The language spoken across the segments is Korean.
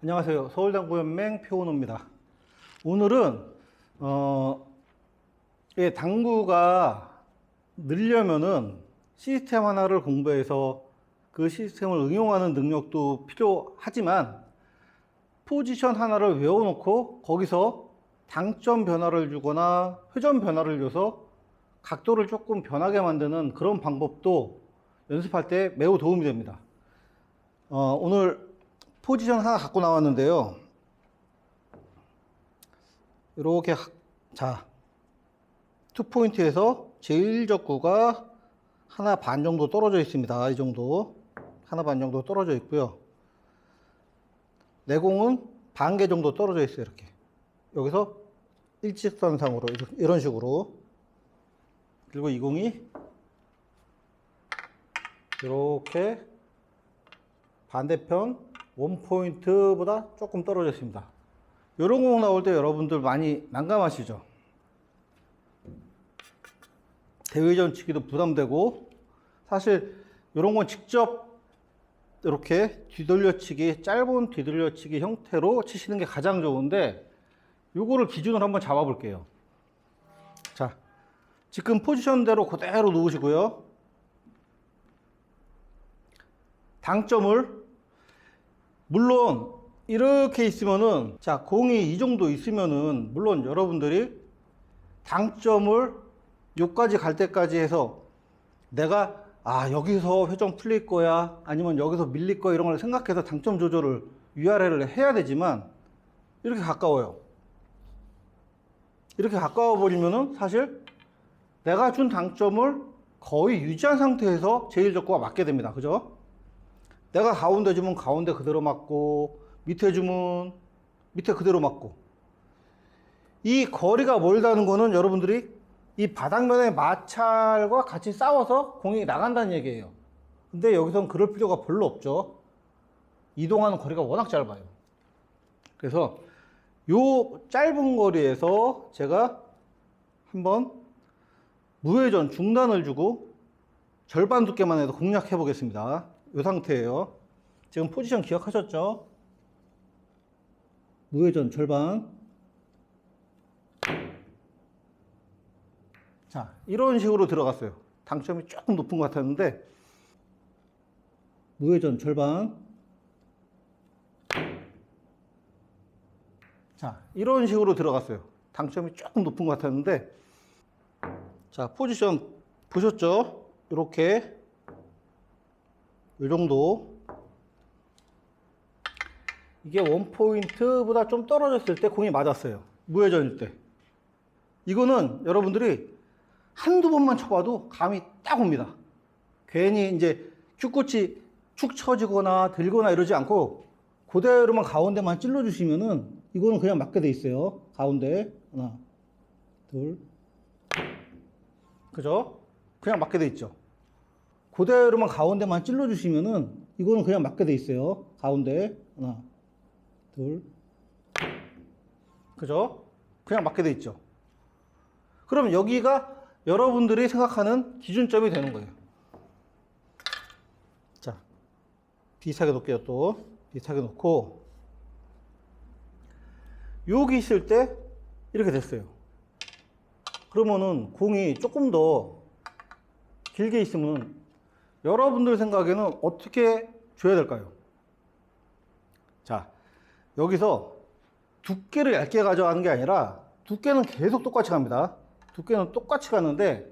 안녕하세요. 서울당구연맹 표은호입니다. 오늘은 당구가 늘려면은 시스템 하나를 공부해서 그 시스템을 응용하는 능력도 필요하지만 포지션 하나를 외워놓고 거기서 당점 변화를 주거나 회전 변화를 줘서 각도를 조금 변하게 만드는 그런 방법도 연습할 때 매우 도움이 됩니다. 오늘 포지션 하나 갖고 나왔는데요. 이렇게 투포인트에서 제1적구가 하나 반 정도 떨어져 있습니다. 이 정도 하나 반 정도 떨어져 있고요. 내공은 반 개 정도 떨어져 있어요. 이렇게 여기서 일직선상으로 이런 식으로, 그리고 이 공이 이렇게 반대편 원포인트보다 조금 떨어져 있습니다. 이런 공 나올 때 여러분들 많이 난감하시죠? 대회전 치기도 부담되고, 사실 이런 건 직접 이렇게 뒤돌려치기, 짧은 뒤돌려치기 형태로 치시는 게 가장 좋은데, 요거를 기준으로 한번 잡아 볼게요. 자, 지금 포지션대로 그대로 놓으시고요. 당점을, 물론 이렇게 있으면은, 자, 공이 이 정도 있으면은 물론 여러분들이 당점을 요까지 갈 때까지 해서 내가 여기서 회전 풀릴 거야, 아니면 여기서 밀릴 거야, 이런 걸 생각해서 당점 조절을 위아래를 해야 되지만, 이렇게 가까워요. 이렇게 가까워 버리면은 사실 내가 준 당점을 거의 유지한 상태에서 제1적구가 맞게 됩니다. 그죠? 내가 가운데 주면 가운데 그대로 맞고, 밑에 주면 밑에 그대로 맞고. 이 거리가 멀다는 거는 여러분들이 이 바닥면의 마찰과 같이 싸워서 공이 나간다는 얘기예요. 근데 여기서는 그럴 필요가 별로 없죠. 이동하는 거리가 워낙 짧아요. 그래서 요 짧은 거리에서 제가 한번 무회전 중단을 주고 절반 두께만 해도 공략해 보겠습니다. 이 상태예요. 지금 포지션 기억하셨죠? 무회전 절반. 자, 이런 식으로 들어갔어요. 당점이 조금 높은 것 같았는데, 무회전 절반. 자, 이런 식으로 들어갔어요. 당점이 조금 높은 것 같았는데, 자, 포지션 보셨죠? 이렇게 이 정도. 이게 원포인트보다 좀 떨어졌을 때 공이 맞았어요. 무회전일 때. 이거는 여러분들이 한두 번만 쳐봐도 감이 딱 옵니다. 괜히 이제 큐꽃이 축 처지거나 들거나 이러지 않고 그대로만 가운데만 찔러주시면은 이거는 그냥 맞게 돼 있어요. 가운데 하나, 둘, 그죠? 그냥 맞게 돼 있죠. 그대로만 가운데만 찔러주시면은 이거는 그냥 맞게 돼 있어요. 가운데 하나, 둘, 그죠? 그냥 맞게 돼 있죠. 그럼 여기가 여러분들이 생각하는 기준점이 되는 거예요. 자, 비슷하게 놓을게요. 또 비슷하게 놓고, 여기 있을 때 이렇게 됐어요. 그러면은 공이 조금 더 길게 있으면 여러분들 생각에는 어떻게 줘야 될까요? 자, 여기서 두께를 얇게 가져가는 게 아니라 두께는 계속 똑같이 갑니다. 두께는 똑같이 가는데,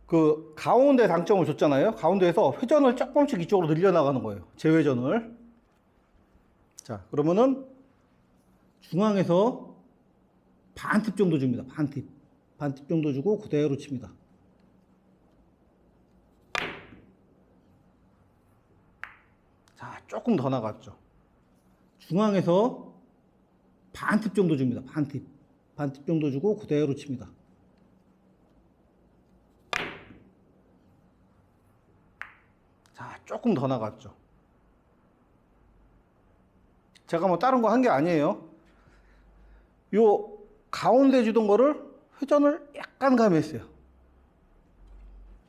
그 가운데 당점을 줬잖아요. 가운데에서 회전을 조금씩 이쪽으로 늘려나가는 거예요. 재회전을. 자, 그러면은 중앙에서 반팁 정도 줍니다. 반팁 정도 주고 그대로 칩니다. 자, 조금 더 나갔죠. 중앙에서 반팁 정도 줍니다. 반팁 정도 주고 그대로 칩니다. 자, 조금 더 나갔죠. 제가 뭐 다른 거 한 게 아니에요. 요 가운데 주던 거를 회전을 약간 가미했어요.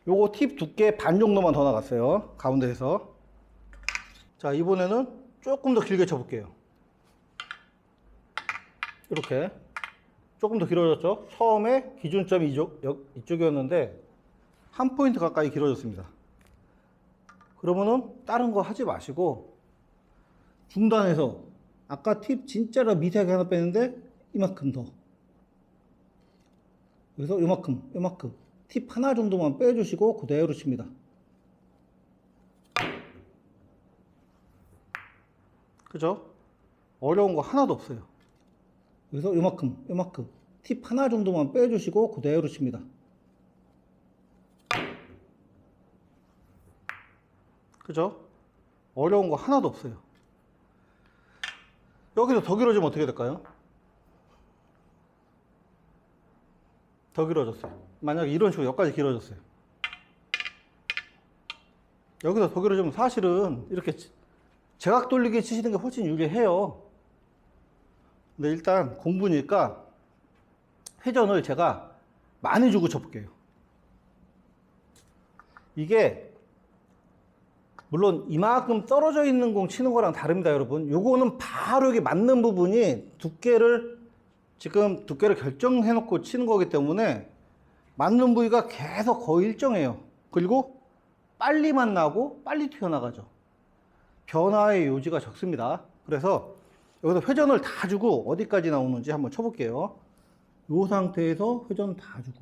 요거 팁 두께 반 정도만 더 나갔어요. 가운데에서. 자, 이번에는 조금 더 길게 쳐볼게요. 이렇게 조금 더 길어졌죠? 처음에 기준점이 이쪽이었는데 한 포인트 가까이 길어졌습니다. 그러면은 다른 거 하지 마시고 중단해서 아까 팁 진짜로 미세하게 하나 뺐는데 이만큼 더, 그래서 요만큼 팁 하나 정도만 빼주시고 그대로 칩니다. 그죠? 어려운 거 하나도 없어요. 그래서 요만큼 팁 하나 정도만 빼주시고 그대로 칩니다. 그죠? 어려운 거 하나도 없어요. 여기서 더 길어지면 어떻게 될까요? 더 길어졌어요. 만약에 이런 식으로 여기까지 길어졌어요. 여기서 더 길어지면 사실은 이렇게 제각 돌리기 치시는 게 훨씬 유리해요. 근데 일단 공부니까 회전을 제가 많이 주고 쳐볼게요. 이게 물론 이만큼 떨어져 있는 공 치는 거랑 다릅니다, 여러분. 요거는 바로 여기 맞는 부분이 두께를 결정해 놓고 치는 거기 때문에 맞는 부위가 계속 거의 일정해요. 그리고 빨리만 나고 빨리 튀어나가죠. 변화의 요지가 적습니다. 그래서 여기서 회전을 다 주고 어디까지 나오는지 한번 쳐볼게요. 이 상태에서 회전 다 주고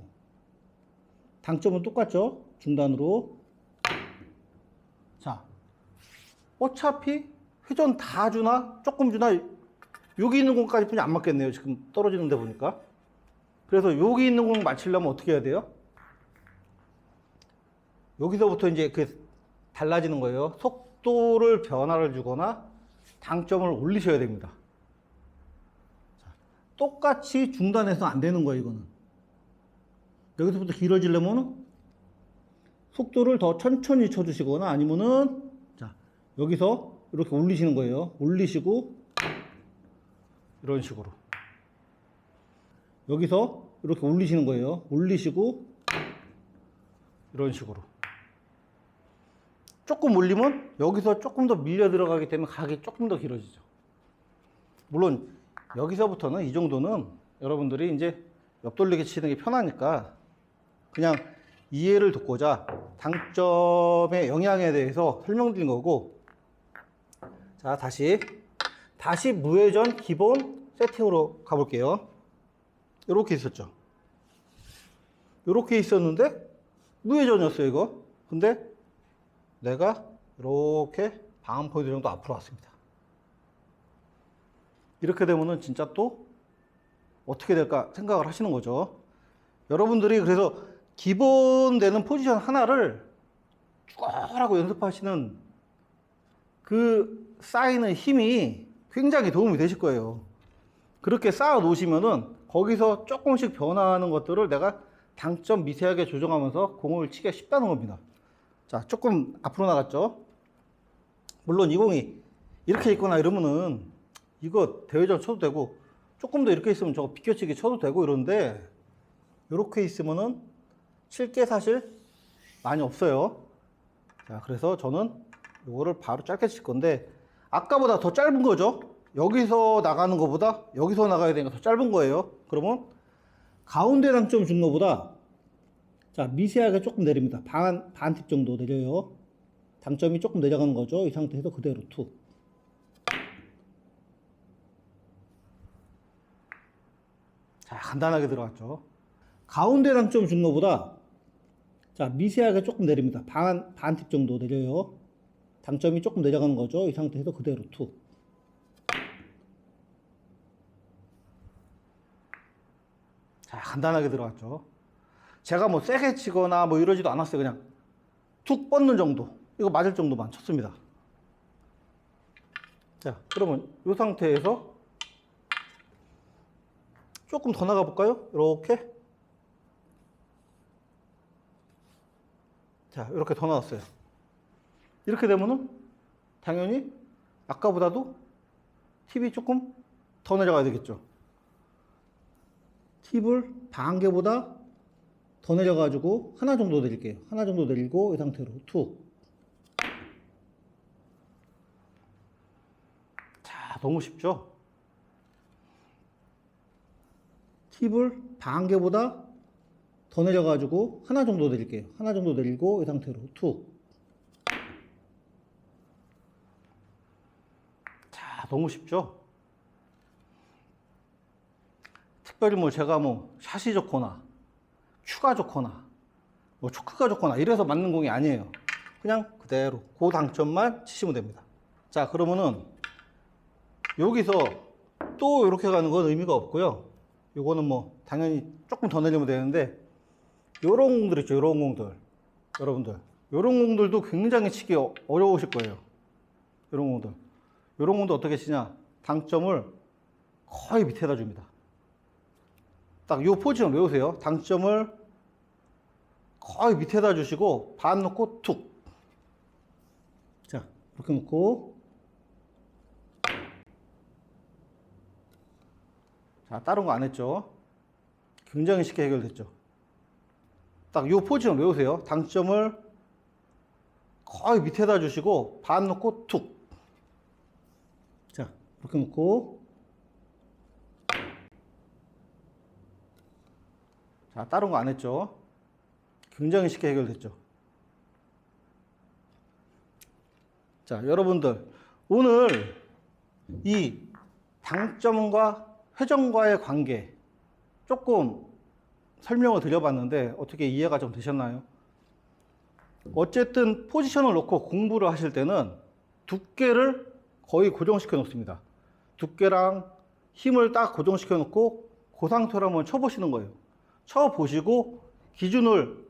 당점은 똑같죠? 중단으로. 자, 어차피 회전 다 주나 조금 주나 여기 있는 공까지 뿐이 안 맞겠네요. 지금 떨어지는 데 보니까. 그래서 여기 있는 공 맞추려면 어떻게 해야 돼요? 여기서부터 이제 달라지는 거예요. 속도를 변화를 주거나 당점을 올리셔야 됩니다. 자, 똑같이 중단해서 안 되는 거예요, 이거는. 여기서부터 길어지려면 속도를 더 천천히 쳐주시거나 아니면은, 자, 여기서 이렇게 올리시는 거예요. 올리시고, 이런 식으로. 여기서 이렇게 올리시는 거예요. 올리시고, 이런 식으로. 조금 올리면 여기서 조금 더 밀려 들어가기 때문에 각이 조금 더 길어지죠. 물론 여기서부터는 이 정도는 여러분들이 이제 옆돌리기 치는 게 편하니까 그냥 이해를 돕고자 당점의 영향에 대해서 설명드린 거고. 자, 다시 무회전 기본 세팅으로 가볼게요. 이렇게 있었죠. 이렇게 있었는데 무회전이었어요, 이거. 근데 내가 이렇게 반 포인트 정도 앞으로 왔습니다. 이렇게 되면은 진짜 또 어떻게 될까 생각을 하시는 거죠. 여러분들이 그래서 기본 되는 포지션 하나를 쭉하고 연습하시는 그 쌓이는 힘이 굉장히 도움이 되실 거예요. 그렇게 쌓아 놓으시면은 거기서 조금씩 변화하는 것들을 내가 당점 미세하게 조정하면서 공을 치기가 쉽다는 겁니다. 자, 조금 앞으로 나갔죠. 물론 이 공이 이렇게 있거나 이러면은 이거 대회전 쳐도 되고, 조금 더 이렇게 있으면 저거 비껴치기 쳐도 되고 이러는데, 이렇게 있으면은 칠 게 사실 많이 없어요. 자, 그래서 저는 이거를 바로 짧게 칠 건데, 아까보다 더 짧은 거죠. 여기서 나가는 것보다 여기서 나가야 되니까 더 짧은 거예요. 그러면 가운데 당점 준 것보다, 자, 미세하게 조금 내립니다. 반 팁 정도 내려요. 당점이 조금 내려가는 거죠. 이 상태에서 그대로 투. 자, 간단하게 들어갔죠. 가운데 당점 준 것보다, 자, 미세하게 조금 내립니다. 반 팁 정도 내려요. 당점이 조금 내려가는 거죠. 이 상태에서 그대로 투. 자, 간단하게 들어갔죠. 제가 뭐 세게 치거나 뭐 이러지도 않았어요. 그냥 툭 뻗는 정도, 이거 맞을 정도만 쳤습니다. 자, 그러면 이 상태에서 조금 더 나가 볼까요? 이렇게. 자, 이렇게 더 나왔어요. 이렇게 되면은 당연히 아까보다도 팁이 조금 더 내려가야 되겠죠. 팁을 반 개보다 더 내려가지고 하나 정도 내릴게요. 하나 정도 내리고 이 상태로 투. 너무 쉽죠? 팁을 반 개보다 더 내려가지고 하나 정도 내릴게요. 하나 정도 내리고 이 상태로 툭. 자, 너무 쉽죠? 특별히 뭐 제가 뭐 샷이 좋거나 큐가 좋거나 뭐 초크가 좋거나 이래서 맞는 공이 아니에요. 그냥 그대로 그 당점만 치시면 됩니다. 자, 그러면은 여기서 또 이렇게 가는 건 의미가 없고요. 요거는 뭐 당연히 조금 더 내리면 되는데 요런 공들 있죠. 요런 공들. 여러분들 요런 공들도 굉장히 치기 어려우실 거예요. 요런 공들. 요런 공도 어떻게 치냐? 당점을 거의 밑에다 줍니다. 딱 요 포지션 외우세요. 당점을 거의 밑에다 주시고 반 놓고 툭. 자, 이렇게 놓고. 자, 다른 거 안 했죠? 굉장히 쉽게 해결됐죠? 딱 요 포지션 외우세요. 당점을 거의 밑에다 주시고 반 놓고 툭. 자, 이렇게 놓고. 자, 다른 거 안 했죠? 굉장히 쉽게 해결됐죠? 자, 여러분들 오늘 이 당점과 회전과의 관계 조금 설명을 드려봤는데 어떻게 이해가 좀 되셨나요? 어쨌든 포지션을 놓고 공부를 하실 때는 두께를 거의 고정시켜 놓습니다. 두께랑 힘을 딱 고정시켜 놓고 그 상태로 한번 쳐보시는 거예요. 쳐보시고 기준을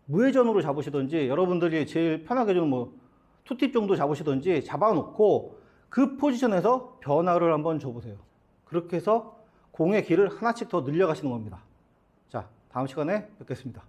무회전으로 잡으시든지 여러분들이 제일 편하게 주는 뭐 투팁 정도 잡으시든지 잡아놓고 그 포지션에서 변화를 한번 줘보세요. 그렇게 해서 공의 길을 하나씩 더 늘려가시는 겁니다. 자, 다음 시간에 뵙겠습니다.